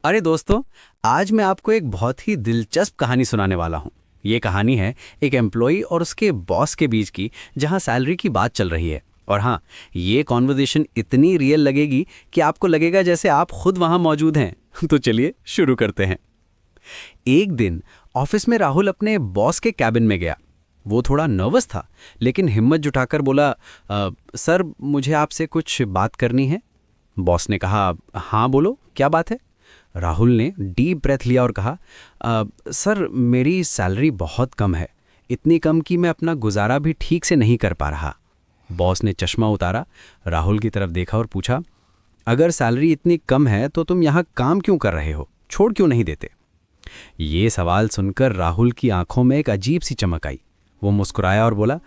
अरे दोस्तों, आज मैं आपको एक बहुत ही दिलचस्प कहानी सुनाने वाला हूँ। ये कहानी है एक एम्प्लॉई और उसके बॉस के बीच की, जहाँ सैलरी की बात चल रही है। और हाँ, ये कॉन्वर्जेशन इतनी रियल लगेगी कि आपको लगेगा जैसे आप खुद वहाँ मौजूद हैं। तो चलिए शुरू करते हैं। एक दिन ऑफिस में राहुल अपने बॉस के कैबिन में गया। वो थोड़ा नर्वस था, लेकिन हिम्मत जुटाकर बोला, सर मुझे आपसे कुछ बात करनी है। बॉस ने कहा, हाँ बोलो, क्या बात है। राहुल ने डीप ब्रेथ लिया और कहा, सर मेरी सैलरी बहुत कम है, इतनी कम कि मैं अपना गुजारा भी ठीक से नहीं कर पा रहा। बॉस ने चश्मा उतारा, राहुल की तरफ देखा और पूछा, अगर सैलरी इतनी कम है तो तुम यहाँ काम क्यों कर रहे हो, छोड़ क्यों नहीं देते। ये सवाल सुनकर राहुल की आंखों में एक अजीब सी चमक आई। वो मुस्कुराया और बोला,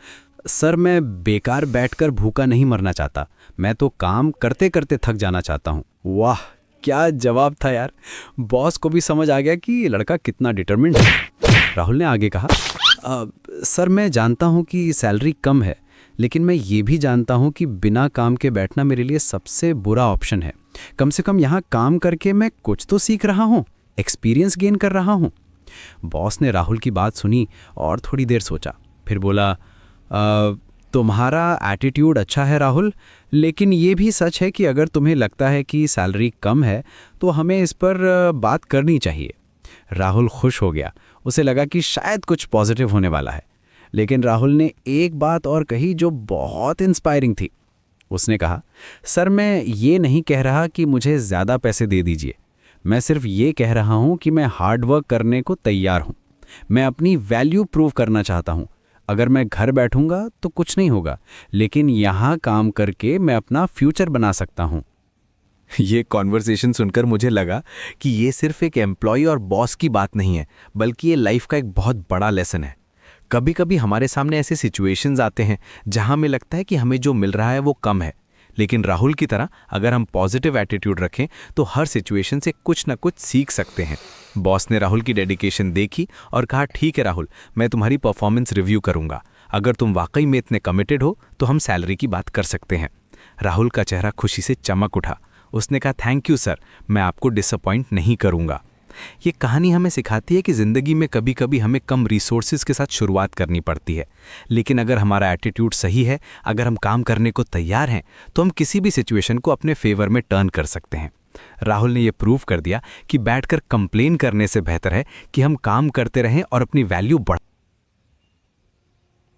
सर मैं बेकार बैठकर भूखा नहीं मरना चाहता, मैं तो काम करते करते थक जाना चाहता हूँ। वाह, क्या जवाब था यार। बॉस को भी समझ आ गया कि ये लड़का कितना डिटरमिन्ड है। राहुल ने आगे कहा, सर मैं जानता हूँ कि सैलरी कम है, लेकिन मैं ये भी जानता हूँ कि बिना काम के बैठना मेरे लिए सबसे बुरा ऑप्शन है। कम से कम यहाँ काम करके मैं कुछ तो सीख रहा हूँ, एक्सपीरियंस गेन कर रहा हूँ। बॉस ने राहुल की बात सुनी और थोड़ी देर सोचा, फिर बोला, तुम्हारा एटीट्यूड अच्छा है राहुल, लेकिन ये भी सच है कि अगर तुम्हें लगता है कि सैलरी कम है तो हमें इस पर बात करनी चाहिए। राहुल खुश हो गया, उसे लगा कि शायद कुछ पॉजिटिव होने वाला है। लेकिन राहुल ने एक बात और कही जो बहुत इंस्पायरिंग थी। उसने कहा, सर मैं ये नहीं कह रहा कि मुझे ज़्यादा पैसे दे दीजिए, मैं सिर्फ ये कह रहा हूँ कि मैं हार्ड वर्क करने को तैयार हूँ। मैं अपनी वैल्यू प्रूव करना चाहता हूँ। अगर मैं घर बैठूंगा तो कुछ नहीं होगा, लेकिन यहाँ काम करके मैं अपना फ्यूचर बना सकता हूँ। ये कॉन्वर्सेशन सुनकर मुझे लगा कि ये सिर्फ एक एम्प्लॉय और बॉस की बात नहीं है, बल्कि ये लाइफ का एक बहुत बड़ा लेसन है। कभी कभी हमारे सामने ऐसे सिचुएशंस आते हैं जहां हमें लगता है कि हमें जो मिल रहा है वो कम है, लेकिन राहुल की तरह अगर हम पॉजिटिव एटीट्यूड रखें तो हर सिचुएशन से कुछ ना कुछ सीख सकते हैं। बॉस ने राहुल की डेडिकेशन देखी और कहा, ठीक है राहुल, मैं तुम्हारी परफॉर्मेंस रिव्यू करूंगा। अगर तुम वाकई में इतने कमिटेड हो तो हम सैलरी की बात कर सकते हैं। राहुल का चेहरा खुशी से चमक उठा। उसने कहा, थैंक यू सर, मैं आपको डिसअपॉइंट नहीं करूंगा। ये कहानी हमें सिखाती है कि ज़िंदगी में कभी कभी हमें कम रिसोर्सेज के साथ शुरुआत करनी पड़ती है, लेकिन अगर हमारा एटीट्यूड सही है, अगर हम काम करने को तैयार हैं, तो हम किसी भी सिचुएशन को अपने फेवर में टर्न कर सकते हैं। राहुल ने यह प्रूव कर दिया कि बैठकर कंप्लेन करने से बेहतर है कि हम काम करते रहें और अपनी वैल्यू बढ़ाएं।